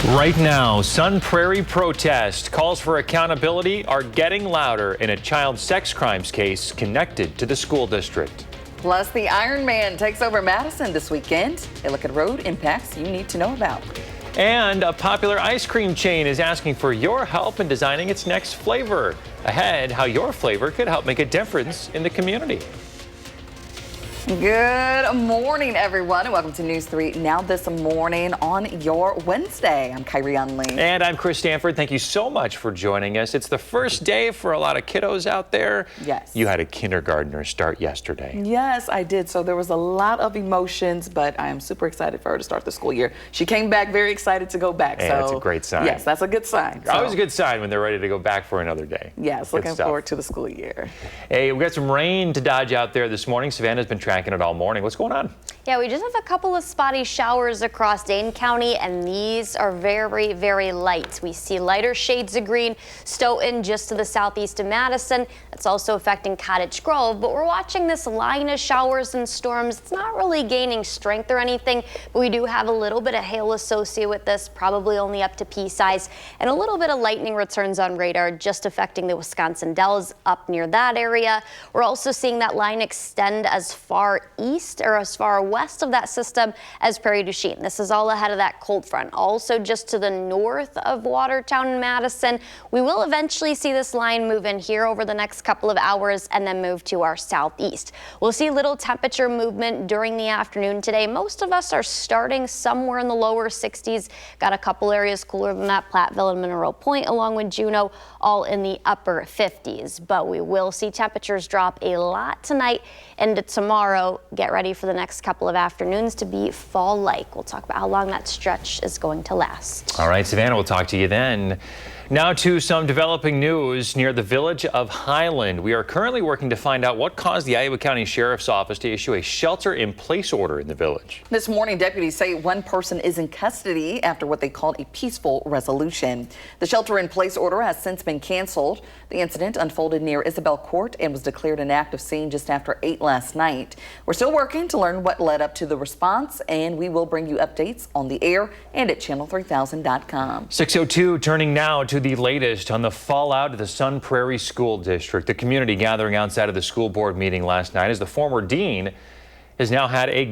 Right now, Sun Prairie protest calls for accountability are getting louder in a child sex crimes case connected to the school district. Plus, the Iron Man takes over Madison this weekend. A look at road impacts you need to know about. And a popular ice cream chain is asking for your help in designing its next flavor. Ahead, how your flavor could help make a difference in the community. Good morning, everyone, and welcome to News 3 Now This Morning on your Wednesday. I'm Kyrie Lee. And I'm Chris Stanford. Thank you so much for joining us. It's the first day for a lot of kiddos out there. Yes. You had a kindergartner start yesterday. Yes, I did. So there was a lot of emotions, but I am super excited for her to start the school year. She came back very excited to go back. And that's a great sign. Yes, that's a good sign. Always a good sign when they're ready to go back for another day. Yes, looking forward to the school year. Hey, we got some rain to dodge out there this morning. Savannah's been tracking it all morning. What's going on? Yeah, we just have a couple of spotty showers across Dane County, and these are very, very light. We see lighter shades of green, Stoughton just to the southeast of Madison. That's also affecting Cottage Grove, but we're watching this line of showers and storms. It's not really gaining strength or anything, but we do have a little bit of hail associated with this, probably only up to pea size, and a little bit of lightning returns on radar, just affecting the Wisconsin Dells up near that area. We're also seeing that line extend as far east or as far west of that system as Prairie du Chien. This is all ahead of that cold front. Also just to the north of Watertown and Madison. We will eventually see this line move in here over the next couple of hours and then move to our southeast. We'll see little temperature movement during the afternoon today. Most of us are starting somewhere in the lower 60s. Got a couple areas cooler than that, Platteville and Mineral Point along with Juneau, all in the upper 50s. But we will see temperatures drop a lot tonight into tomorrow. Get ready for the next couple of afternoons to be fall-like. We'll talk about how long that stretch is going to last. All right, Savannah, we'll talk to you then. Now to some developing news near the village of Highland. We are currently working to find out what caused the Iowa County Sheriff's Office to issue a shelter-in-place order in the village. This morning, deputies say one person is in custody after what they called a peaceful resolution. The shelter-in-place order has since been canceled. The incident unfolded near Isabel Court and was declared an act of scene just after 8 last night. We're still working to learn what led up to the response, and we will bring you updates on the air and at channel3000.com. 6:02, turning now to the latest on the fallout of the Sun Prairie School District. The community gathering outside of the school board meeting last night as the former dean has now had a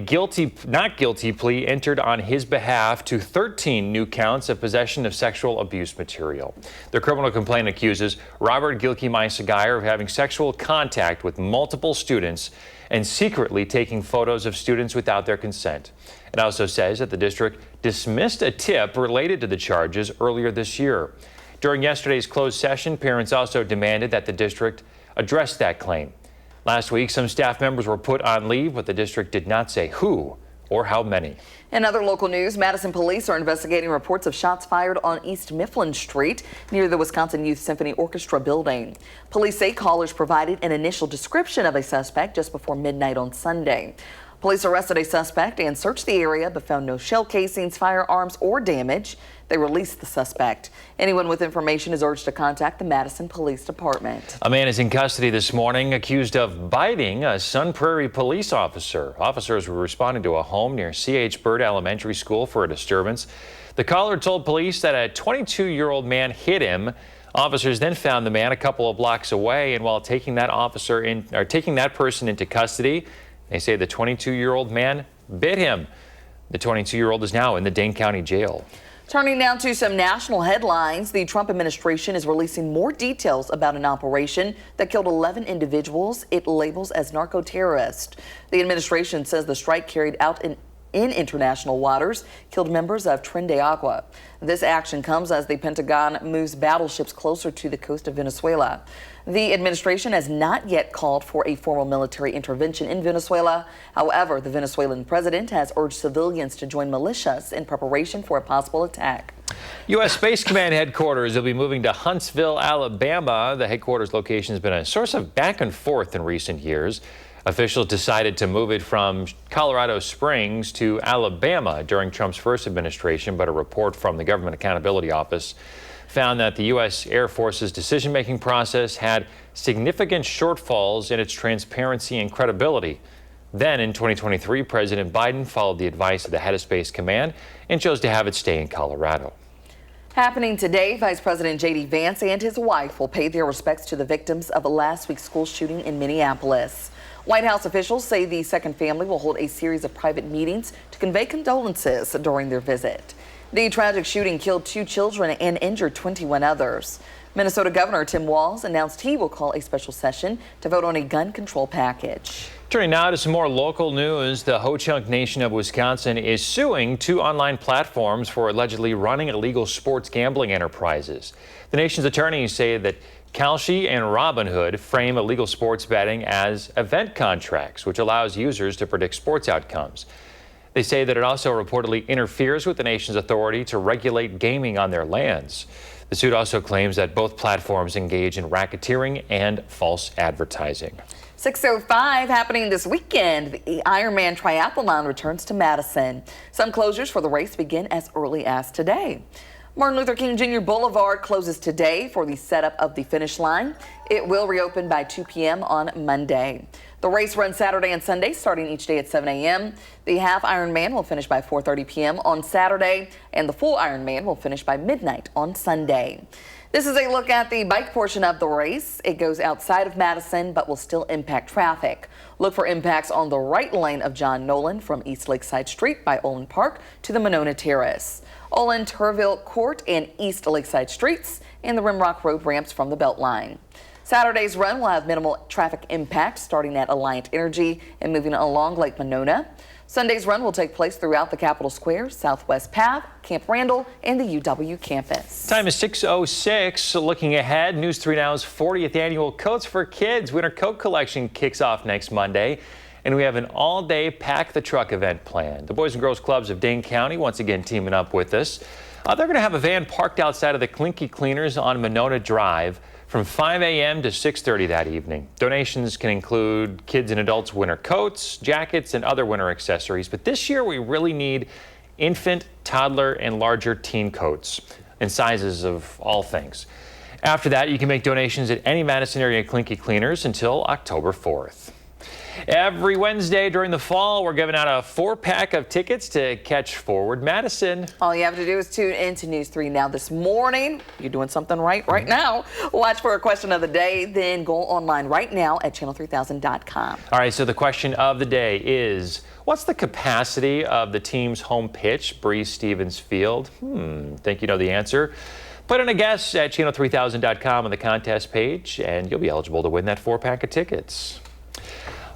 not guilty plea entered on his behalf to 13 new counts of possession of sexual abuse material. The criminal complaint accuses Robert Gilkey-Meissegeyer of having sexual contact with multiple students and secretly taking photos of students without their consent. It also says that the district dismissed a tip related to the charges earlier this year. During yesterday's closed session, parents also demanded that the district address that claim. Last week, some staff members were put on leave, but the district did not say who or how many. In other local news, Madison police are investigating reports of shots fired on East Mifflin Street near the Wisconsin Youth Symphony Orchestra building. Police say callers provided an initial description of a suspect just before midnight on Sunday. Police arrested a suspect and searched the area but found no shell casings, firearms, or damage. They released the suspect. Anyone with information is urged to contact the Madison Police Department. A man is in custody this morning accused of biting a Sun Prairie police officer. Officers were responding to a home near C.H. Bird Elementary School for a disturbance. The caller told police that a 22-year-old man hit him. Officers then found the man a couple of blocks away, and while taking that person into custody, they say the 22-year-old man bit him. The 22-year-old is now in the Dane County Jail. Turning now to some national headlines, the Trump administration is releasing more details about an operation that killed 11 individuals it labels as narco-terrorist. The administration says the strike carried out in international waters killed members of Tren de Agua. This action comes as the Pentagon moves battleships closer to the coast of Venezuela. The administration has not yet called for a formal military intervention in Venezuela. However, the Venezuelan president has urged civilians to join militias in preparation for a possible attack. U.S. Space Command headquarters will be moving to Huntsville, Alabama. The headquarters location has been a source of back and forth in recent years. Officials decided to move it from Colorado Springs to Alabama during Trump's first administration, but a report from the Government Accountability Office found that the U.S. Air Force's decision-making process had significant shortfalls in its transparency and credibility. Then in 2023, President Biden followed the advice of the head of Space Command and chose to have it stay in Colorado. Happening today, Vice President J.D. Vance and his wife will pay their respects to the victims of last week's school shooting in Minneapolis. White House officials say the second family will hold a series of private meetings to convey condolences during their visit. The tragic shooting killed 2 children and injured 21 others. Minnesota Governor Tim Walz announced he will call a special session to vote on a gun control package. Turning now to some more local news, the Ho-Chunk Nation of Wisconsin is suing 2 online platforms for allegedly running illegal sports gambling enterprises. The nation's attorneys say that Kalshi and Robinhood frame illegal sports betting as event contracts, which allows users to predict sports outcomes. They say that it also reportedly interferes with the nation's authority to regulate gaming on their lands. The suit also claims that both platforms engage in racketeering and false advertising. 6:05 happening this weekend. The Ironman Triathlon returns to Madison. Some closures for the race begin as early as today. Martin Luther King Jr. Boulevard closes today for the setup of the finish line. It will reopen by 2 p.m. on Monday. The race runs Saturday and Sunday, starting each day at 7 a.m. The half Ironman will finish by 4:30 p.m. on Saturday, and the full Ironman will finish by midnight on Sunday. This is a look at the bike portion of the race. It goes outside of Madison, but will still impact traffic. Look for impacts on the right lane of John Nolan from East Lakeside Street by Olin Park to the Monona Terrace. Olin, Turville Court, and East Lakeside Streets, and the Rimrock Road ramps from the Beltline. Saturday's run will have minimal traffic impact starting at Alliant Energy and moving along Lake Monona. Sunday's run will take place throughout the Capitol Square, Southwest Path, Camp Randall, and the UW campus. Time is 6:06. Looking ahead, News 3 Now's 40th annual Coats for Kids Winter Coat Collection kicks off next Monday. And we have an all-day Pack the Truck event planned. The Boys and Girls Clubs of Dane County once again teaming up with us. They're going to have a van parked outside of the Clinky Cleaners on Monona Drive from 5 a.m. to 6:30 that evening. Donations can include kids and adults' winter coats, jackets, and other winter accessories. But this year we really need infant, toddler, and larger teen coats in sizes of all things. After that, you can make donations at any Madison area Clinky Cleaners until October 4th. Every Wednesday during the fall, we're giving out a 4-pack of tickets to catch Forward Madison. All you have to do is tune into News 3 Now this morning. You're doing something right now. Watch for a question of the day, then go online right now at channel3000.com. All right, so the question of the day is, what's the capacity of the team's home pitch, Breese-Stevens Field? Think you know the answer? Put in a guess at channel3000.com on the contest page, and you'll be eligible to win that 4-pack of tickets.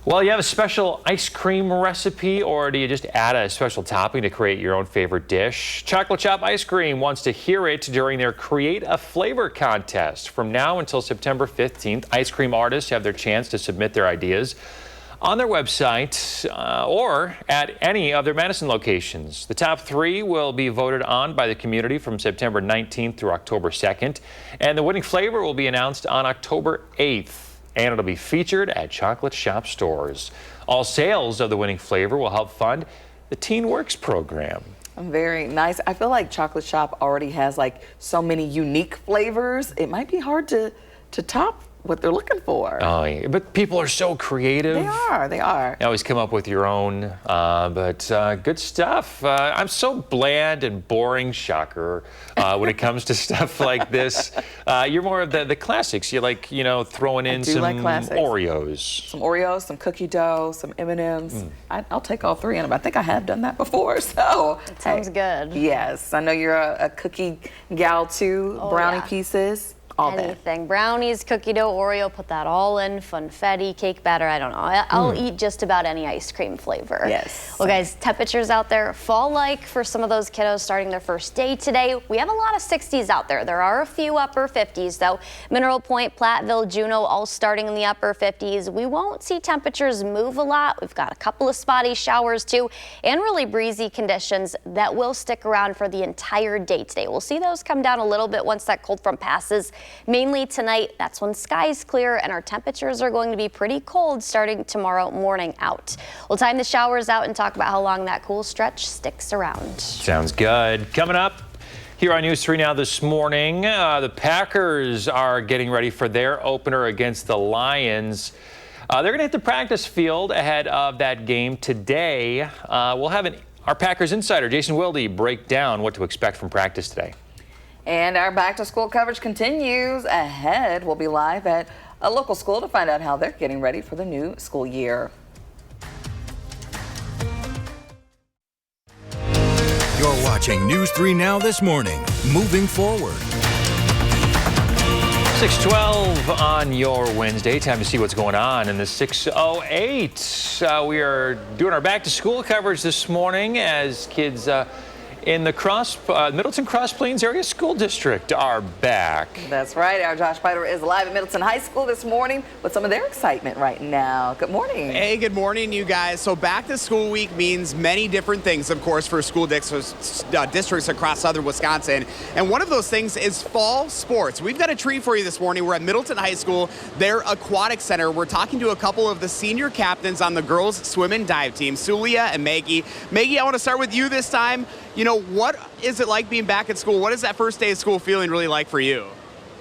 Well, you have a special ice cream recipe, or do you just add a special topping to create your own favorite dish? Chocolate Chop Ice Cream wants to hear it during their Create a Flavor contest. From now until September 15th, ice cream artists have their chance to submit their ideas on their website or at any of their Madison locations. The top 3 will be voted on by the community from September 19th through October 2nd, and the winning flavor will be announced on October 8th. And it'll be featured at chocolate shop stores. All sales of the winning flavor will help fund the Teen Works program. Very nice. I feel like Chocolate Shop already has like so many unique flavors. It might be hard to top what they're looking for. Oh, yeah. But people are so creative. They are. You always come up with your own, but good stuff. I'm so bland and boring, shocker, when it comes to stuff like this. You're more of the classics. You like, throwing in some Oreos. Some Oreos, some cookie dough, some M&Ms. I'll take all 3 of them. I think I have done that before, so. It sounds good. Yes, I know you're a cookie gal too. Brownie pieces. All anything. that. Brownies, cookie dough, Oreo, put that all in. Funfetti, cake batter, I don't know. I'll eat just about any ice cream flavor. Yes. Well, guys, temperatures out there, fall-like for some of those kiddos starting their first day today. We have a lot of 60s out there. There are a few upper 50s, though. Mineral Point, Platteville, Juneau, all starting in the upper 50s. We won't see temperatures move a lot. We've got a couple of spotty showers, too, and really breezy conditions that will stick around for the entire day today. We'll see those come down a little bit once that cold front passes. Mainly tonight, that's when skies clear and our temperatures are going to be pretty cold starting tomorrow morning out. We'll time the showers out and talk about how long that cool stretch sticks around. Sounds good. Coming up here on News 3 Now this morning, the Packers are getting ready for their opener against the Lions. They're going to hit the practice field ahead of that game today. We'll have our Packers insider, Jason Wilde, break down what to expect from practice today. And our back to school coverage continues. Ahead, we'll be live at a local school to find out how they're getting ready for the new school year. You're watching News 3 Now this morning. Moving forward. 6:12 on your Wednesday. Time to see what's going on in the 608. We are doing our back to school coverage this morning as kids in the Middleton Cross Plains Area School District are back. That's right. Our Josh Biter is live at Middleton High School this morning with some of their excitement right now. Good morning. Hey, good morning, you guys. So back to school week means many different things, of course, for school districts across southern Wisconsin. And one of those things is fall sports. We've got a treat for you this morning. We're at Middleton High School, their aquatic center. We're talking to a couple of the senior captains on the girls swim and dive team, Sulia and Maggie. Maggie, I want to start with you this time. You know, what is it like being back at school? What is that first day of school feeling really like for you?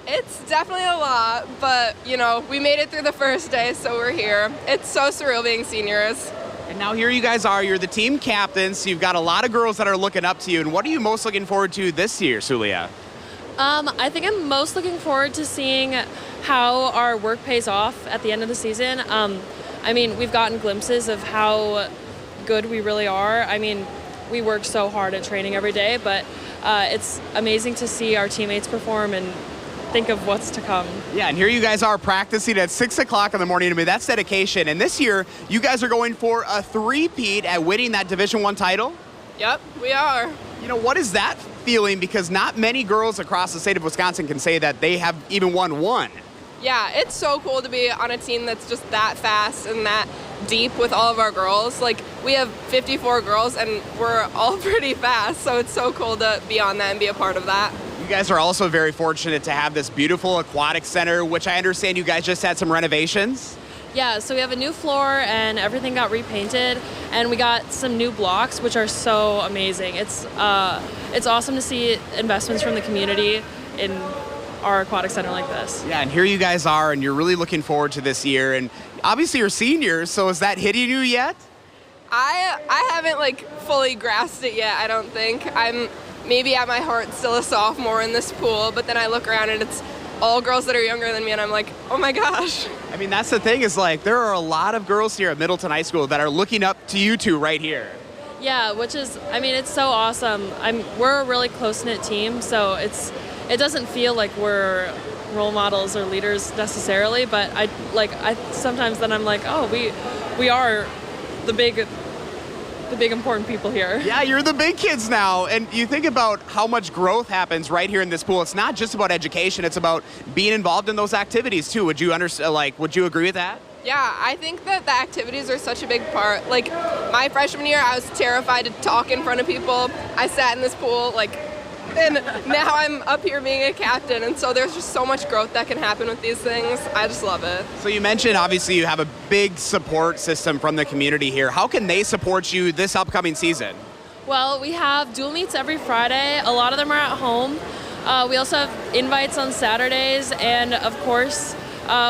It's definitely a lot, but, you know, we made it through the first day, so we're here. It's so surreal being seniors. And now here you guys are. You're the team captains. So you've got a lot of girls that are looking up to you. And what are you most looking forward to this year, Sulia? I think I'm most looking forward to seeing how our work pays off at the end of the season. I mean, we've gotten glimpses of how good we really are. I mean, we work so hard at training every day, but it's amazing to see our teammates perform and think of what's to come. Yeah, and here you guys are practicing at 6 o'clock in the morning. I mean, that's dedication. And this year, you guys are going for a three-peat at winning that Division I title? Yep, we are. You know, what is that feeling? Because not many girls across the state of Wisconsin can say that they have even won one. Yeah, it's so cool to be on a team that's just that fast and that deep with all of our girls. Like, we have 54 girls and we're all pretty fast, so it's so cool to be on that and be a part of that. You guys are also very fortunate to have this beautiful aquatic center, which I understand you guys just had some renovations. Yeah, so we have a new floor and everything got repainted, and we got some new blocks, which are so amazing. It's awesome to see investments from the community in our aquatic center like this. Yeah, and here you guys are, and you're really looking forward to this year. And obviously you're seniors, so is that hitting you yet? I haven't, like, fully grasped it yet, I don't think. I'm maybe at my heart still a sophomore in this pool, but then I look around and it's all girls that are younger than me, and I'm like, oh my gosh. I mean, that's the thing, is like, there are a lot of girls here at Middleton High School that are looking up to you two right here. Yeah, which is, I mean, it's so awesome. We're a really close-knit team, so it doesn't feel like we're role models or leaders necessarily, but I sometimes then I'm like, oh, we are the big important people here. Yeah, you're the big kids now, and you think about how much growth happens right here in this pool. It's not just about education, it's about being involved in those activities too. Would you agree with that? Yeah, I think that the activities are such a big part. Like, my freshman year, I was terrified to talk in front of people. I sat in this pool, and now I'm up here being a captain, and so there's just so much growth that can happen with these things. I just love it. So you mentioned, obviously, you have a big support system from the community here. How can they support you this upcoming season? Well, we have dual meets every Friday. A lot of them are at home. We also have invites on Saturdays, and of course,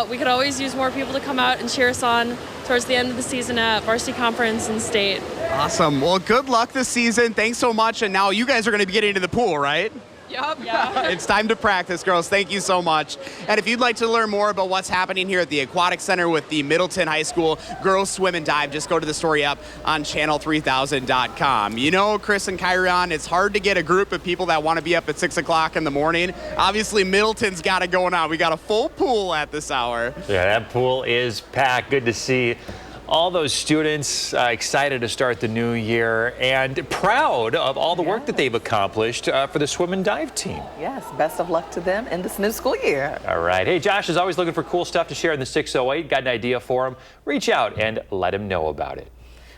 we could always use more people to come out and cheer us on towards the end of the season at varsity conference and state. Awesome. Well, good luck this season. Thanks so much. And now you guys are going to be getting into the pool, right? Yup. Yeah. It's time to practice, girls. Thank you so much. And if you'd like to learn more about what's happening here at the Aquatic Center with the Middleton High School Girls Swim and Dive, just go to the story up on channel3000.com. You know, Chris and Kyron, it's hard to get a group of people that want to be up at 6 o'clock in the morning. Obviously, Middleton's got it going on. We got a full pool at this hour. Yeah, that pool is packed. Good to see all those students excited to start the new year and proud of all the work that they've accomplished for the swim and dive team. Yes, best of luck to them in this new school year. All right. Hey, Josh is always looking for cool stuff to share in the 608. Got an idea for him? Reach out and let him know about it.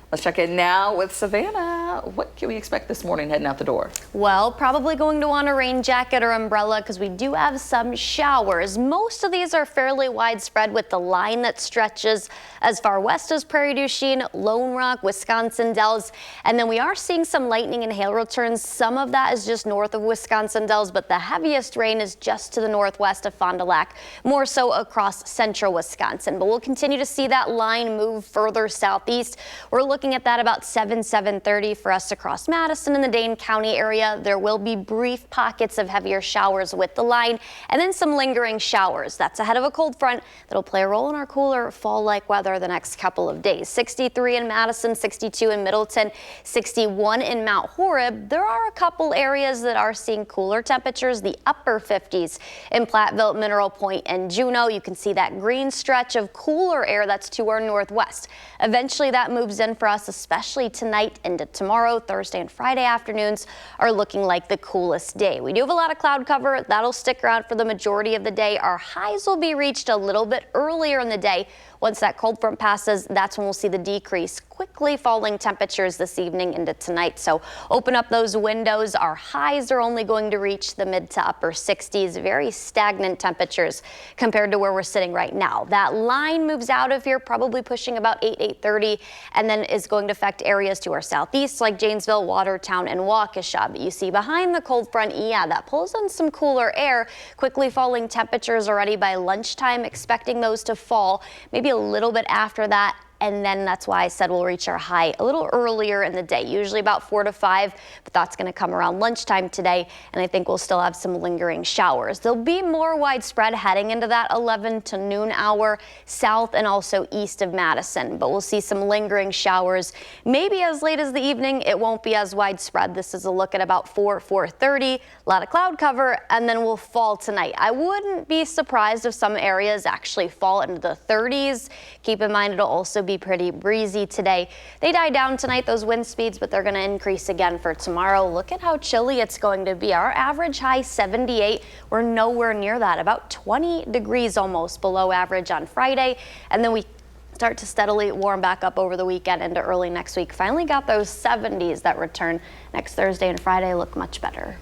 Let's check in now with Savannah. What can we expect this morning heading out the door? Well, probably going to want a rain jacket or umbrella because we do have some showers. Most of these are fairly widespread with the line that stretches as far west as Prairie du Chien, Lone Rock, Wisconsin Dells. And then we are seeing some lightning and hail returns. Some of that is just north of Wisconsin Dells, but the heaviest rain is just to the northwest of Fond du Lac, more so across central Wisconsin. But we'll continue to see that line move further southeast. We're looking looking at that about 7:30 for us across Madison and the Dane County area. There will be brief pockets of heavier showers with the line and then some lingering showers. That's ahead of a cold front that'll play a role in our cooler fall-like weather the next couple of days. 63 in Madison, 62 in Middleton, 61 in Mount Horeb. There are a couple areas that are seeing cooler temperatures, the upper 50s in Platteville, Mineral Point, and Juneau. You can see that green stretch of cooler air that's to our northwest. Eventually that moves in for us, especially tonight into tomorrow. Thursday and Friday afternoons are looking like the coolest day. We do have a lot of cloud cover. That'll stick around for the majority of the day. Our highs will be reached a little bit earlier in the day. Once that cold front passes, that's when we'll see the decrease. Quickly falling temperatures this evening into tonight. So open up those windows. Our highs are only going to reach the mid to upper 60s. Very stagnant temperatures compared to where we're sitting right now. That line moves out of here, probably pushing about 8:30, and then is going to affect areas to our southeast like Janesville, Watertown, and Waukesha. But you see behind the cold front, that pulls in some cooler air. Quickly falling temperatures already by lunchtime, expecting those to fall maybe a little bit after that. And then that's why I said we'll reach our high a little earlier in the day, usually about 4 to 5, but that's going to come around lunchtime today, and I think we'll still have some lingering showers. There'll be more widespread heading into that 11 to noon hour south and also east of Madison, but we'll see some lingering showers maybe as late as the evening. It won't be as widespread. This is a look at about 4:30, a lot of cloud cover, and then we'll fall tonight. I wouldn't be surprised if some areas actually fall into the 30s. Keep in mind it'll also be pretty breezy today. They die down tonight, those wind speeds, but they're going to increase again for tomorrow. Look at how chilly it's going to be. Our average high 78. We're nowhere near that, about 20 degrees almost below average on Friday, and then we start to steadily warm back up over the weekend into early next week. Finally got those 70s that return next Thursday and Friday. Look much better.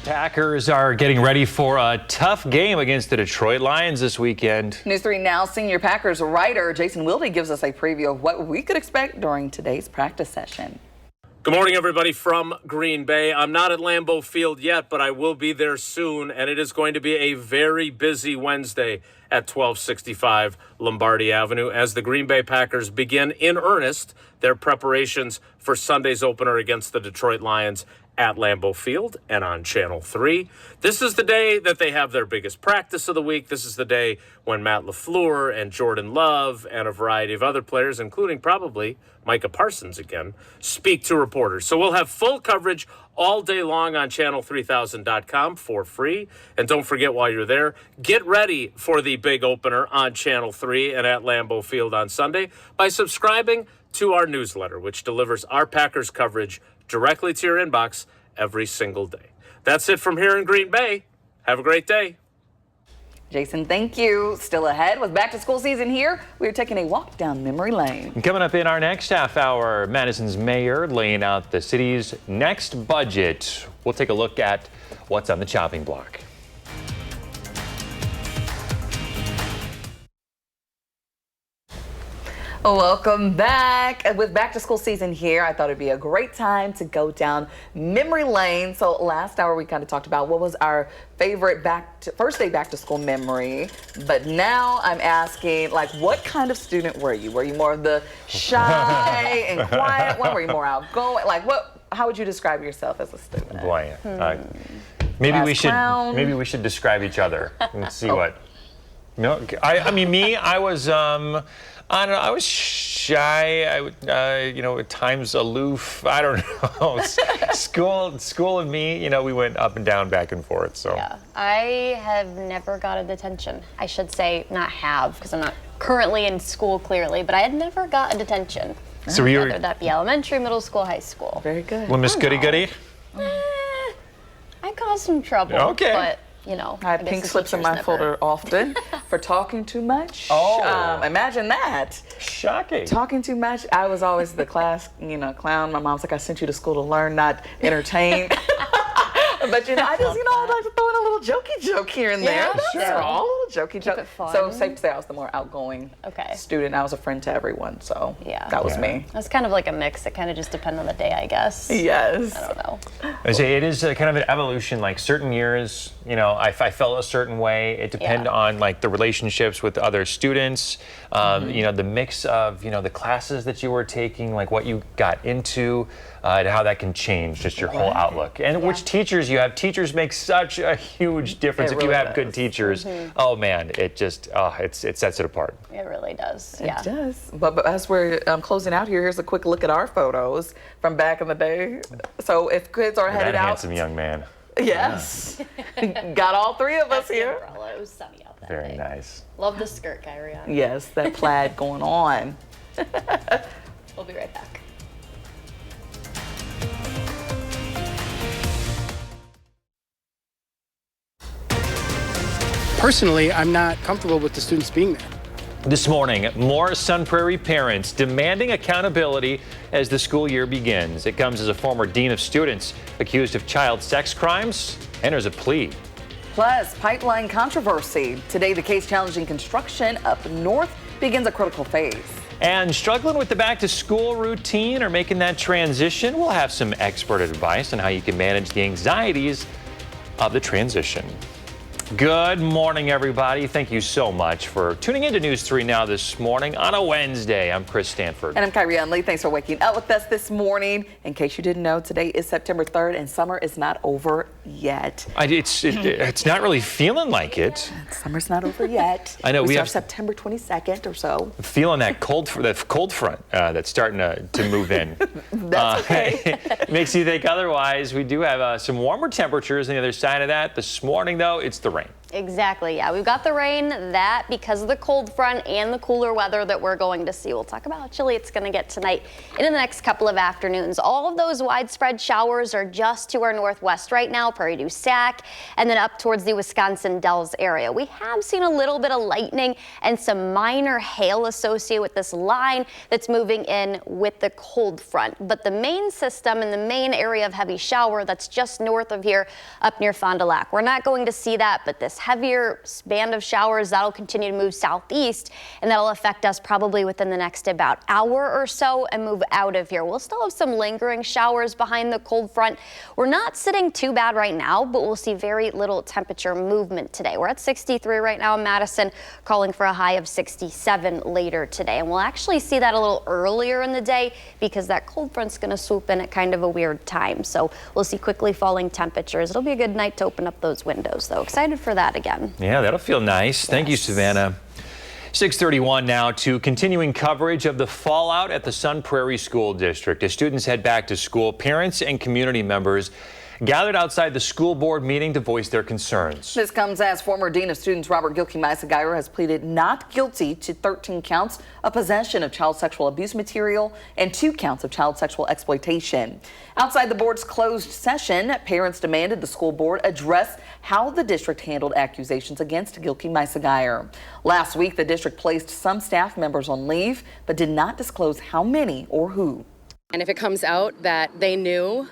Packers are getting ready for a tough game against the Detroit Lions this weekend. News 3 Now senior Packers writer Jason Wilde gives us a preview of what we could expect during today's practice session. Good morning, everybody from Green Bay. I'm not at Lambeau Field yet, but I will be there soon, and it is going to be a very busy Wednesday at 1265 Lombardi Avenue as the Green Bay Packers begin in earnest their preparations for Sunday's opener against the Detroit Lions at Lambeau Field and on Channel 3. This is the day that they have their biggest practice of the week. This is the day when Matt LaFleur and Jordan Love and a variety of other players, including probably Micah Parsons again, speak to reporters. So we'll have full coverage all day long on channel3000.com for free. And don't forget, while you're there, get ready for the big opener on Channel 3 and at Lambeau Field on Sunday by subscribing to our newsletter, which delivers our Packers coverage directly to your inbox every single day. That's it from here in Green Bay. Have a great day. Jason, thank you. Still ahead with back to school season here, we're taking a walk down memory lane. And coming up in our next half hour, Madison's mayor laying out the city's next budget. We'll take a look at what's on the chopping block. Welcome back. With back to school season here, I thought it'd be a great time to go down memory lane. So last hour we kind of talked about what was our favorite first day back to school memory. But now I'm asking, like, what kind of student were you? Were you more of the shy and quiet one? Were you more outgoing? Like, how would you describe yourself as a student? Boy, maybe we should describe each other and see what. No, I mean me. I was. I don't know. I was shy. I would, at times aloof. I don't know. School and me, we went up and down, back and forth. So yeah, I have never gotten detention. I should say not have, because I'm not currently in school clearly, but I had never gotten detention. So whether that be elementary, middle school, high school. Very good. Well, Miss Goody Goody. I caused some trouble. Okay. But I have pink slips in my folder often for talking too much. Oh. Imagine that. Shocking. Talking too much. I was always the class, clown. My mom's like, I sent you to school to learn, not entertain. But I just, I like to throw in a little jokey joke here and there. That's sure. all, a little jokey joke. it fun. So safe to say I was the more outgoing student. I was a friend to everyone, so that was me. It's kind of like a mix. It kind of just depends on the day, I guess. Yes. I don't know. I say it is kind of an evolution. Like certain years, I felt a certain way. It depended on like the relationships with other students, the mix of the classes that you were taking, like what you got into, and how that can change just your whole outlook. And which teachers you have. Teachers make such a huge difference. If you have good teachers, oh man, it just it sets it apart. It really does. It does. But as we're closing out here, here's a quick look at our photos from back in the day. So if kids are headed out, handsome young man. Yes, got all three of us here. Umbrella. It was sunny out that Very day. nice. Love the skirt, Kyrie. Yes, that plaid going on. We'll be right back. Personally, I'm not comfortable with the students being there. This morning, more Sun Prairie parents demanding accountability as the school year begins. It comes as a former dean of students accused of child sex crimes enters a plea. Plus, pipeline controversy. Today, the case challenging construction up north begins a critical phase. And struggling with the back-to-school routine or making that transition, we'll have some expert advice on how you can manage the anxieties of the transition. Good morning, everybody. Thank you so much for tuning into News 3 Now this morning on a Wednesday. I'm Chris Stanford. And I'm Kyrie Lee. Thanks for waking up with us this morning. In case you didn't know, today is September 3rd and summer is not over yet. It's not really feeling like it. Summer's not over yet. I know we have start September 22nd or so. Feeling that cold front that's starting to move in. That's okay. Makes you think otherwise. We do have some warmer temperatures on the other side of that. This morning, though, it's the rain. Exactly. Yeah, we've got the rain, that because of the cold front and the cooler weather that we're going to see. We'll talk about how chilly it's going to get tonight and in the next couple of afternoons. All of those widespread showers are just to our northwest right now, Prairie du Sac, and then up towards the Wisconsin Dells area. We have seen a little bit of lightning and some minor hail associated with this line that's moving in with the cold front. But the main system and the main area of heavy shower that's just north of here up near Fond du Lac. We're not going to see that, but this heavier band of showers, that'll continue to move southeast, and that'll affect us probably within the next about hour or so and move out of here. We'll still have some lingering showers behind the cold front. We're not sitting too bad right now, but we'll see very little temperature movement today. We're at 63 right now in Madison, calling for a high of 67 later today. And we'll actually see that a little earlier in the day because that cold front's going to swoop in at kind of a weird time. So we'll see quickly falling temperatures. It'll be a good night to open up those windows, though. Excited for that again. Yeah, that'll feel nice. Yes. Thank you, Savannah. 6:31 now to continuing coverage of the fallout at the Sun Prairie School District. As students head back to school, parents and community members gathered outside the school board meeting to voice their concerns. This comes as former Dean of Students Robert Gilkey-Meisegeier has pleaded not guilty to 13 counts of possession of child sexual abuse material and 2 counts of child sexual exploitation. Outside the board's closed session, parents demanded the school board address how the district handled accusations against Gilkey-Meisegeier. Last week, the district placed some staff members on leave, but did not disclose how many or who. And if it comes out that they knew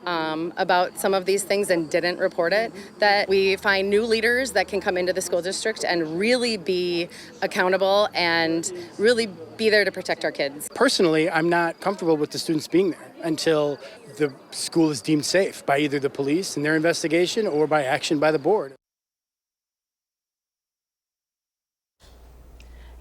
about some of these things and didn't report it, that we find new leaders that can come into the school district and really be accountable and really be there to protect our kids. Personally, I'm not comfortable with the students being there until the school is deemed safe by either the police in their investigation or by action by the board.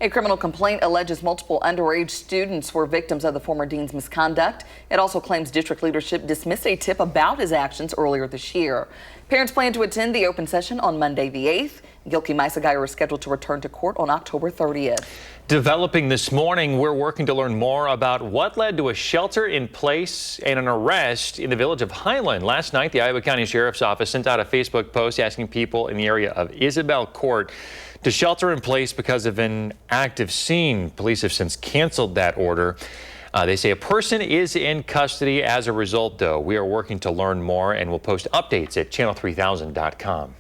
A criminal complaint alleges multiple underage students were victims of the former dean's misconduct. It also claims district leadership dismissed a tip about his actions earlier this year. Parents plan to attend the open session on Monday the 8th. Gilkey-Meisegeier is scheduled to return to court on October 30th. Developing this morning, we're working to learn more about what led to a shelter in place and an arrest in the village of Highland. Last night, the Iowa County Sheriff's Office sent out a Facebook post asking people in the area of Isabel Court to shelter in place because of an active scene. Police have since canceled that order. They say a person is in custody as a result, though. We are working to learn more and we'll post updates at channel3000.com.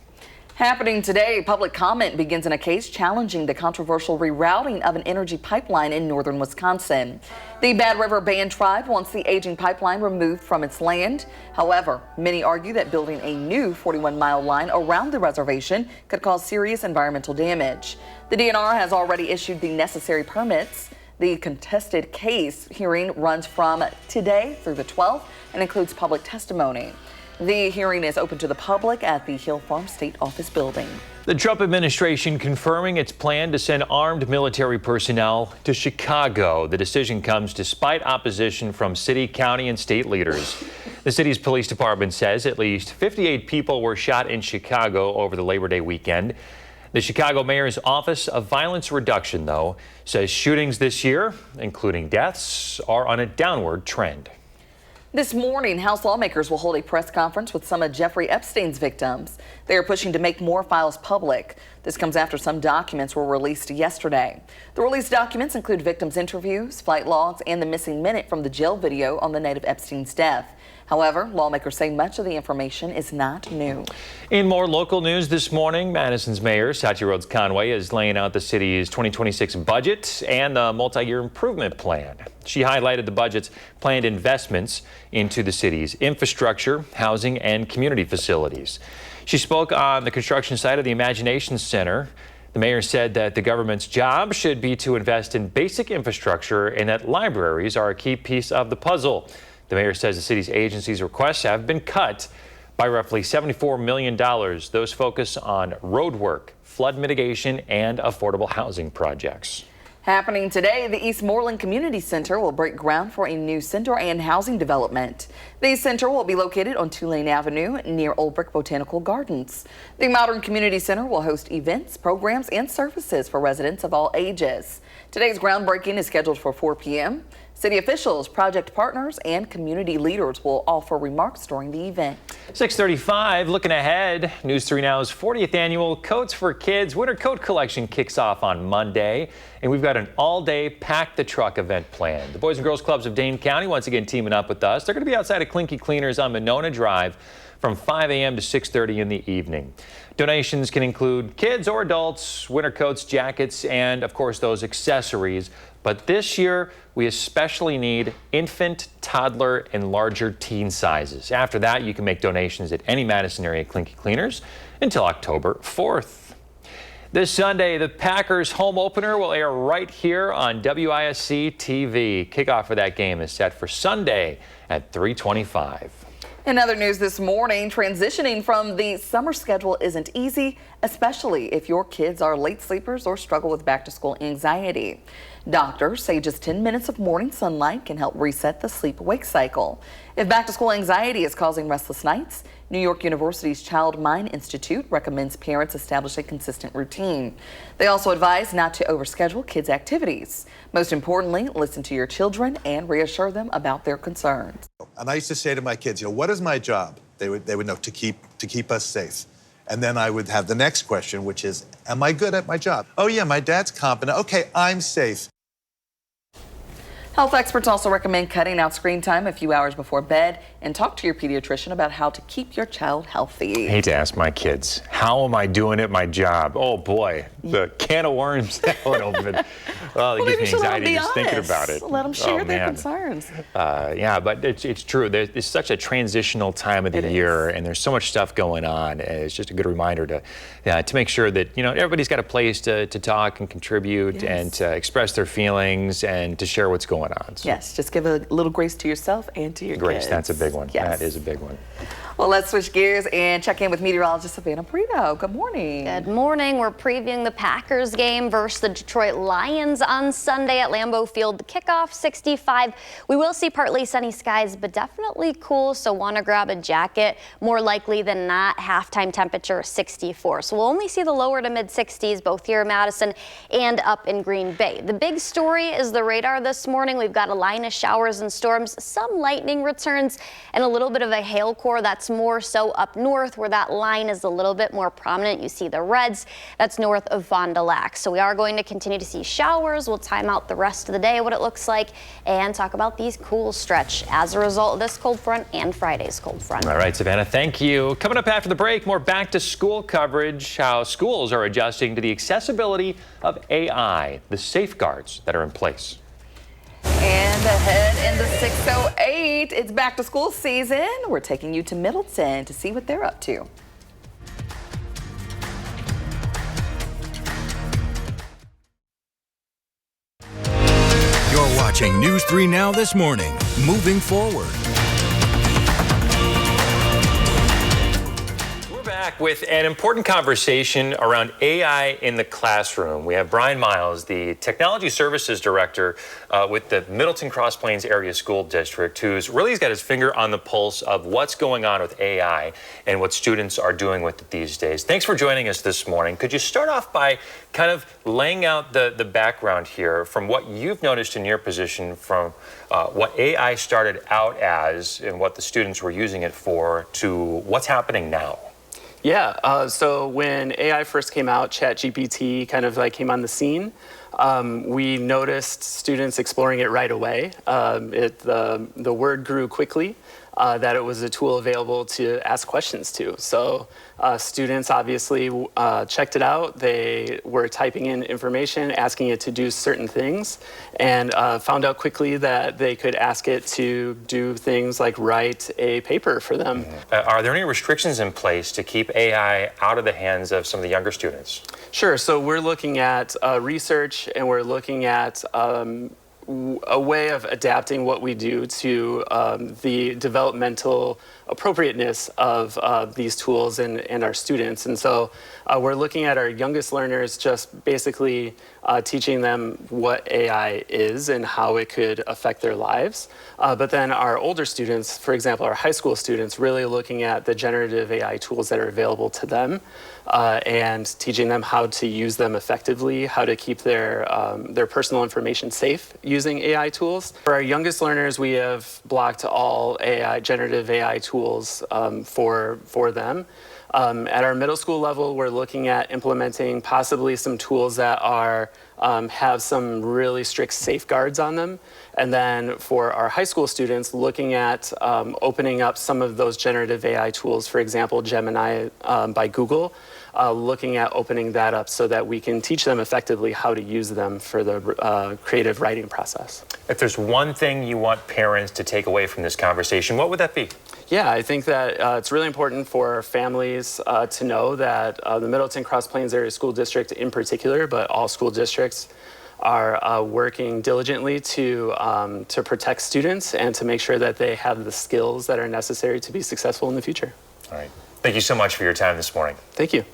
Happening today, public comment begins in a case challenging the controversial rerouting of an energy pipeline in northern Wisconsin. The Bad River Band tribe wants the aging pipeline removed from its land. However, many argue that building a new 41-mile line around the reservation could cause serious environmental damage. The DNR has already issued the necessary permits. The contested case hearing runs from today through the 12th and includes public testimony. The hearing is open to the public at the Hill Farm State Office building. The Trump administration confirming its plan to send armed military personnel to Chicago. The decision comes despite opposition from city, county, and state leaders. The city's police department says at least 58 people were shot in Chicago over the Labor Day weekend. The Chicago Mayor's Office of Violence Reduction, though, says shootings this year, including deaths, are on a downward trend. This morning, House lawmakers will hold a press conference with some of Jeffrey Epstein's victims. They are pushing to make more files public. This comes after some documents were released yesterday. The released documents include victims' interviews, flight logs, and the missing minute from the jail video on the night of Epstein's death. However, lawmakers say much of the information is not new. In more local news this morning, Madison's mayor, Sachi Rhodes Conway, is laying out the city's 2026 budget and the multi-year improvement plan. She highlighted the budget's planned investments into the city's infrastructure, housing, and community facilities. She spoke on the construction site of the Imagination Center. The mayor said that the government's job should be to invest in basic infrastructure and that libraries are a key piece of the puzzle. The mayor says the city's agency's requests have been cut by roughly $74 million. Those focus on road work, flood mitigation, and affordable housing projects. Happening today, the Eastmoreland Community Center will break ground for a new center and housing development. The center will be located on Tulane Avenue near Old Brick Botanical Gardens. The modern community center will host events, programs, and services for residents of all ages. Today's groundbreaking is scheduled for 4 p.m. City officials, project partners, and community leaders will offer remarks during the event. 6:35, looking ahead, News 3 Now's 40th annual Coats for Kids Winter Coat Collection kicks off on Monday, and we've got an all-day Pack the Truck event planned. The Boys and Girls Clubs of Dane County once again teaming up with us. They're going to be outside of Clinky Cleaners on Monona Drive from 5 a.m. to 6:30 in the evening. Donations can include kids or adults, winter coats, jackets, and of course those accessories. But this year, we especially need infant, toddler, and larger teen sizes. After that, you can make donations at any Madison area Clinky Cleaners until October 4th. This Sunday, the Packers home opener will air right here on WISC-TV. Kickoff for that game is set for Sunday at 3:25. In other news this morning, transitioning from the summer schedule isn't easy, especially if your kids are late sleepers or struggle with back-to-school anxiety. Doctors say just 10 minutes of morning sunlight can help reset the sleep-wake cycle. If back-to-school anxiety is causing restless nights, New York University's Child Mind Institute recommends parents establish a consistent routine. They also advise not to overschedule kids' activities. Most importantly, listen to your children and reassure them about their concerns. And I used to say to my kids, what is my job? They would know to keep us safe. And then I would have the next question, which is, am I good at my job? Oh yeah, my dad's competent. Okay, I'm safe. Health experts also recommend cutting out screen time a few hours before bed and talk to your pediatrician about how to keep your child healthy. I hate to ask my kids, how am I doing at my job? Oh boy, the can of worms that would open. Well, it gives me anxiety just thinking about it. Let them share their concerns. Yeah, but it's true. It's such a transitional time of the year, and there's so much stuff going on. It's just a good reminder to make sure that everybody's got a place to talk and contribute and to express their feelings and to share what's going on. So. Yes, just give a little grace to yourself and to your kids. Grace, that's a big one. Yes. That is a big one. Well, let's switch gears and check in with meteorologist Savannah Perino. Good morning. Good morning. We're previewing the Packers game versus the Detroit Lions on Sunday at Lambeau Field. The kickoff 65. We will see partly sunny skies, but definitely cool, so want to grab a jacket. More likely than not, halftime temperature 64. So we'll only see the lower to mid 60s both here in Madison and up in Green Bay. The big story is the radar this morning. We've got a line of showers and storms, some lightning returns, and a little bit of a hail core that's That's more so up north where that line is a little bit more prominent. You see the reds. That's north of Fond du Lac. So we are going to continue to see showers. We'll time out the rest of the day, what it looks like, and talk about these cool stretch as a result of this cold front and Friday's cold front. All right, Savannah, thank you. Coming up after the break, more back to school coverage, how schools are adjusting to the accessibility of AI, the safeguards that are in place. And ahead in the 608, it's back to school season. We're taking you to Middleton to see what they're up to. You're watching News 3 Now this morning. Moving forward. Back with an important conversation around AI in the classroom. We have Brian Miles, the Technology Services Director with the Middleton Cross Plains Area School District, who's really got his finger on the pulse of what's going on with AI and what students are doing with it these days. Thanks for joining us this morning. Could you start off by kind of laying out the background here from what you've noticed in your position from what AI started out as and what the students were using it for to what's happening now? Yeah, so when AI first came out, ChatGPT kind of like came on the scene. We noticed students exploring it right away. The word grew quickly that it was a tool available to ask questions to. So students obviously checked it out. They were typing in information, asking it to do certain things, and found out quickly that they could ask it to do things like write a paper for them. Are there any restrictions in place to keep AI out of the hands of some of the younger students? Sure. So we're looking at research, and we're looking at a way of adapting what we do to the developmental appropriateness of these tools and our students. And so we're looking at our youngest learners, just basically teaching them what AI is and how it could affect their lives. But then our older students, for example, our high school students, really looking at the generative AI tools that are available to them and teaching them how to use them effectively, how to keep their personal information safe using AI tools. For our youngest learners, we have blocked all generative AI tools for them. At our middle school level, we're looking at implementing possibly some tools that have some really strict safeguards on them. And then for our high school students, looking at opening up some of those generative AI tools, for example, Gemini by Google, looking at opening that up so that we can teach them effectively how to use them for the creative writing process. If there's one thing you want parents to take away from this conversation, what would that be? Yeah, I think that it's really important for families to know that the Middleton Cross Plains Area School District in particular, but all school districts, are working diligently to protect students and to make sure that they have the skills that are necessary to be successful in the future. All right. Thank you so much for your time this morning. Thank you.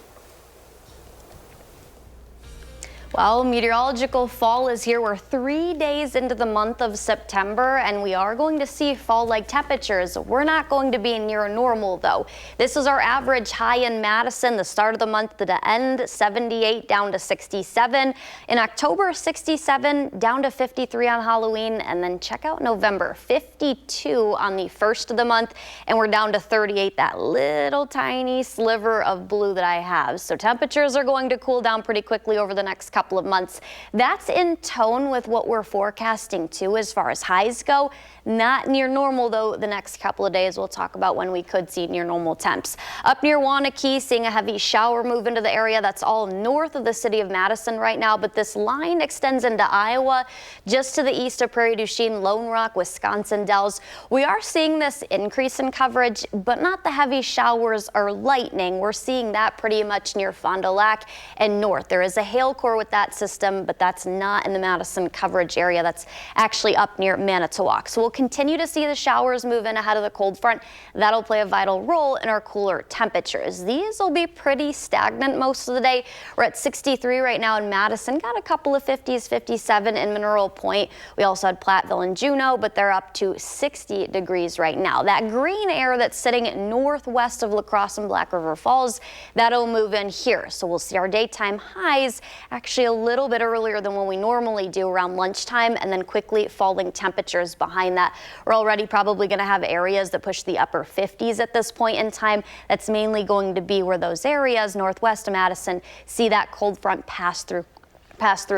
Well, meteorological fall is here. We're 3 days into the month of September, and we are going to see fall-like temperatures. We're not going to be near normal, though. This is our average high in Madison, the start of the month to the end, 78 down to 67. In October, 67 down to 53 on Halloween, and then check out November, 52 on the first of the month, and we're down to 38, that little tiny sliver of blue that I have. So temperatures are going to cool down pretty quickly over the next couple of months. That's in tone with what we're forecasting too as far as highs go. Not near normal though the next couple of days. We'll talk about when we could see near normal temps. Up near Wanakee, seeing a heavy shower move into the area. That's all north of the city of Madison right now, but this line extends into Iowa, just to the east of Prairie du Chien, Lone Rock, Wisconsin Dells. We are seeing this increase in coverage, but not the heavy showers or lightning. We're seeing that pretty much near Fond du Lac and north. There is a hail core with that system, but that's not in the Madison coverage area. That's actually up near Manitowoc. So we'll continue to see the showers move in ahead of the cold front. That'll play a vital role in our cooler temperatures. These will be pretty stagnant most of the day. We're at 63 right now in Madison. Got a couple of 50s, 57 in Mineral Point. We also had Platteville and Juneau, but they're up to 60 degrees right now. That green air that's sitting northwest of La Crosse and Black River Falls, that'll move in here. So we'll see our daytime highs actually actually a little bit earlier than when we normally do around lunchtime, and then quickly falling temperatures behind that. We're already probably going to have areas that push the upper 50s at this point in time. That's mainly going to be where those areas northwest of Madison see that cold front pass through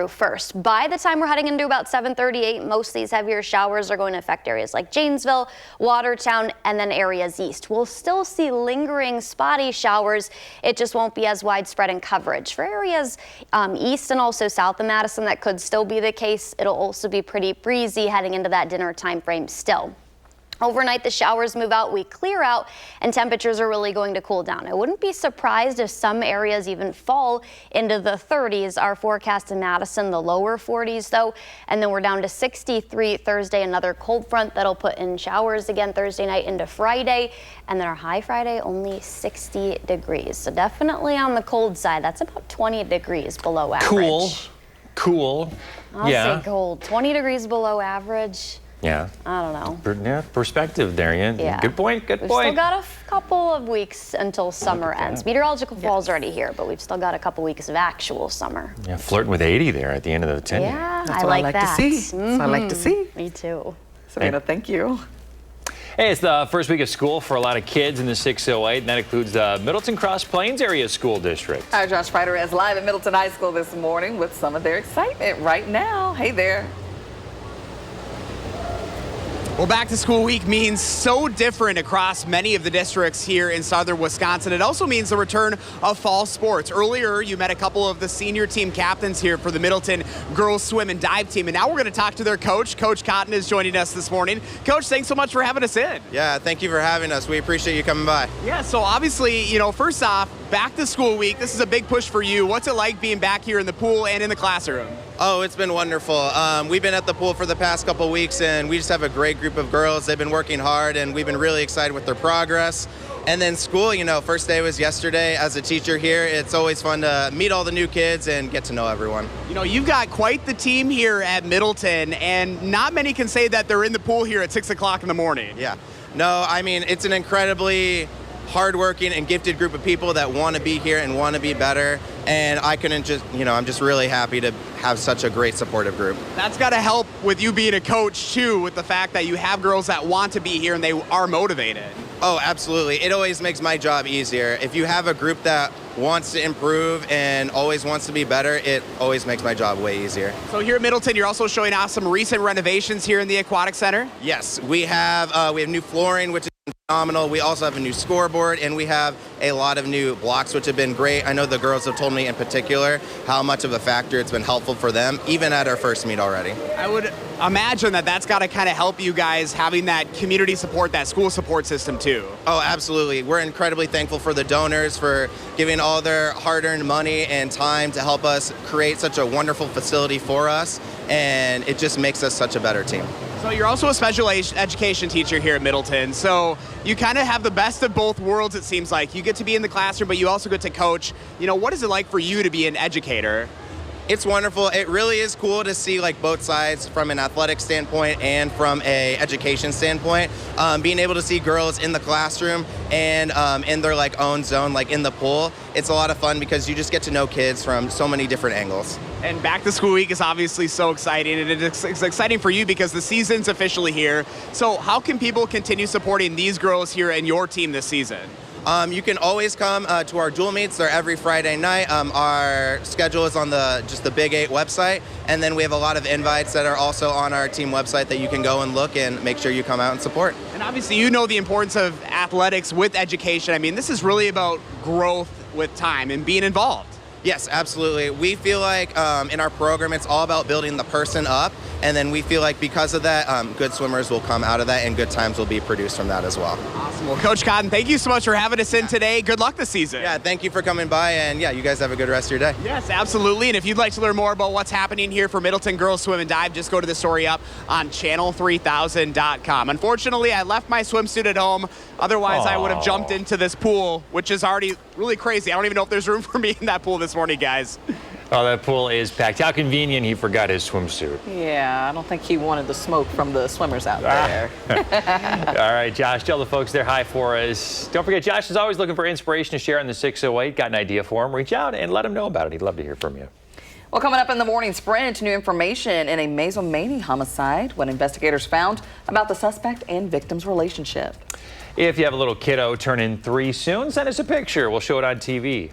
first. By the time we're heading into about 7:38, most of these heavier showers are going to affect areas like Janesville, Watertown, and then areas east. We'll still see lingering spotty showers. It just won't be as widespread in coverage. For areas east and also south of Madison, that could still be the case. It'll also be pretty breezy heading into that dinner time frame still. Overnight, the showers move out, we clear out, and temperatures are really going to cool down. I wouldn't be surprised if some areas even fall into the 30s. Our forecast in Madison, the lower 40s though, and then we're down to 63 Thursday, another cold front that'll put in showers again Thursday night into Friday, and then our high Friday, only 60 degrees. So definitely on the cold side. That's about 20 degrees below average. Cool. I'll say cold. 20 degrees below average. Yeah. I don't know. Yeah, perspective there, Yeah. Good point. We've still got a couple of weeks until summer ends. Meteorological fall's already here, but we've still got a couple weeks of actual summer. Yeah, flirting with 80 there at the end of the 10 Yeah, That's I what like I like that. to see. That's what I like to see. Me too. Serena, thank you. Hey, it's the first week of school for a lot of kids in the 608, and that includes the Middleton Cross Plains Area School District. Our Josh Fighter is live at Middleton High School this morning with some of their excitement right now. Hey there. Well, back to school week means so different across many of the districts here in southern Wisconsin. It also means the return of fall sports. Earlier, you met a couple of the senior team captains here for the Middleton girls swim and dive team. And now we're going to talk to their coach. Coach Cotton is joining us this morning. Coach, thanks so much for having us in. Yeah, thank you for having us. We appreciate you coming by. Yeah, so obviously, first off, back to school week. This is a big push for you. What's it like being back here in the pool and in the classroom? Oh, it's been wonderful. We've been at the pool for the past couple weeks, and we just have a great group of girls. They've been working hard, and we've been really excited with their progress. And then school, first day was yesterday. As a teacher here, it's always fun to meet all the new kids and get to know everyone. You've got quite the team here at Middleton, and not many can say that they're in the pool here at 6 o'clock in the morning. Yeah. No, I mean, it's an incredibly hardworking and gifted group of people that want to be here and want to be better. And I couldn't just, I'm just really happy to have such a great supportive group. That's got to help with you being a coach too, with the fact that you have girls that want to be here and they are motivated. Oh, absolutely. It always makes my job easier. If you have a group that wants to improve and always wants to be better, it always makes my job way easier. So here at Middleton, you're also showing off some recent renovations here in the Aquatic Center? Yes, we have new flooring, which is phenomenal. We also have a new scoreboard, and we have a lot of new blocks, which have been great. I know the girls have told me in particular how much of a factor it's been helpful for them, even at our first meet already. I would imagine that that's got to kind of help you guys having that community support, that school support system too. Oh, absolutely. We're incredibly thankful for the donors for giving all their hard-earned money and time to help us create such a wonderful facility for us, and it just makes us such a better team. So you're also a special education teacher here at Middleton, so you kind of have the best of both worlds, it seems like. You get to be in the classroom, but you also get to coach. What is it like for you to be an educator? It's wonderful. It really is cool to see both sides from an athletic standpoint and from a education standpoint. Being able to see girls in the classroom and in their own zone, in the pool, it's a lot of fun because you just get to know kids from so many different angles. And back to school week is obviously so exciting, and it's exciting for you because the season's officially here. So how can people continue supporting these girls here and your team this season? You can always come to our dual meets. They're every Friday night. Our schedule is on the Big 8 website, and then we have a lot of invites that are also on our team website that you can go and look and make sure you come out and support. And obviously you know the importance of athletics with education. I mean, this is really about growth with time and being involved. Yes, absolutely. We feel like in our program, it's all about building the person up. And then we feel like because of that, good swimmers will come out of that and good times will be produced from that as well. Awesome. Well, Coach Cotton, thank you so much for having us in today. Good luck this season. Yeah, thank you for coming by. And yeah, you guys have a good rest of your day. Yes, absolutely. And if you'd like to learn more about what's happening here for Middleton Girls Swim and Dive, just go to the story up on channel3000.com. Unfortunately, I left my swimsuit at home. Otherwise, I would have jumped into this pool, which is already really crazy. I don't even know if there's room for me in that pool this morning, guys. Oh, that pool is packed. How convenient he forgot his swimsuit. Yeah, I don't think he wanted the smoke from the swimmers out there. All right, Josh, tell the folks they're hi for us. Don't forget, Josh is always looking for inspiration to share on the 608. Got an idea for him? Reach out and let him know about it. He'd love to hear from you. Well, coming up in the morning sprint, new information in a Mazomanie homicide, what investigators found about the suspect and victim's relationship. If you have a little kiddo turning 3 soon, send us a picture. We'll show it on TV.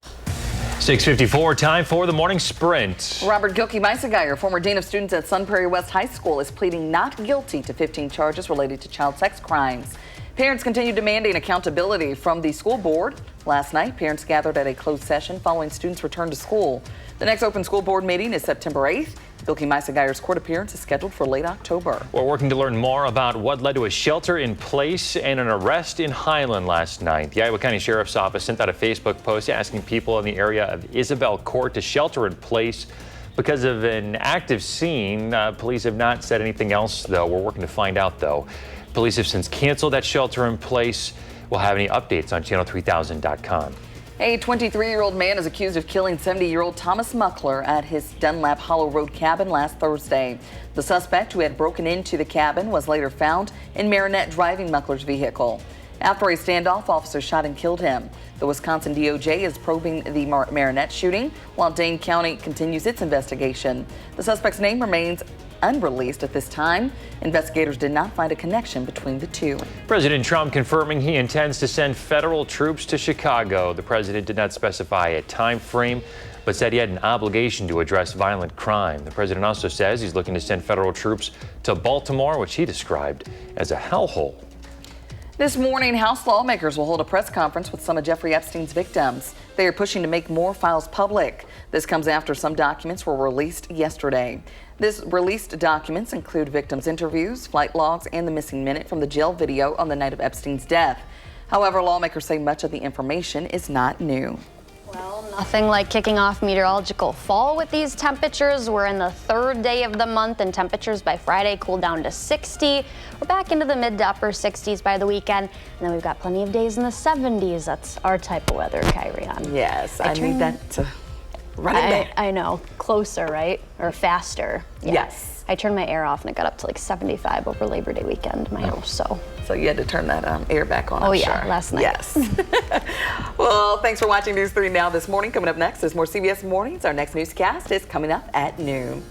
.654, time for the morning sprint. Robert Gilkey-Meisegeyer, former dean of students at Sun Prairie West High School, is pleading not guilty to 15 charges related to child sex crimes. Parents continue demanding accountability from the school board. Last night, parents gathered at a closed session following students' return to school. The next open school board meeting is September 8th. Gilkey-Meisegeyer's court appearance is scheduled for late October. We're working to learn more about what led to a shelter in place and an arrest in Highland last night. The Iowa County Sheriff's Office sent out a Facebook post asking people in the area of Isabel Court to shelter in place because of an active scene. Police have not said anything else, though. We're working to find out, though. Police have since canceled that shelter in place. We'll have any updates on channel3000.com. A 23-year-old man is accused of killing 70-year-old Thomas Muckler at his Dunlap Hollow Road cabin last Thursday. The suspect, who had broken into the cabin, was later found in Marinette driving Muckler's vehicle. After a standoff, officers shot and killed him. The Wisconsin DOJ is probing the Marinette shooting, while Dane County continues its investigation. The suspect's name remains unreleased at this time. Investigators did not find a connection between the two. President Trump confirming he intends to send federal troops to Chicago. The president did not specify a time frame, but said he had an obligation to address violent crime. The president also says he's looking to send federal troops to Baltimore, which he described as a hellhole. This morning, House lawmakers will hold a press conference with some of Jeffrey Epstein's victims. They are pushing to make more files public. This comes after some documents were released yesterday. These released documents include victims' interviews, flight logs, and the missing minute from the jail video on the night of Epstein's death. However, lawmakers say much of the information is not new. Well, nothing like kicking off meteorological fall with these temperatures. We're in the 3rd day of the month, and temperatures by Friday cool down to 60. We're back into the mid to upper 60s by the weekend, and then we've got plenty of days in the 70s. That's our type of weather, Kyrian. Yes, I need that to run it back. I know, closer, right? Or faster. Yeah. Yes. I turned my air off, and it got up to like 75 over Labor Day weekend, my house, so. So you had to turn that air back on, Oh, I'm yeah, sure. last night. Yes. Well, thanks for watching News 3 Now this morning. Coming up next is more CBS Mornings. Our next newscast is coming up at noon.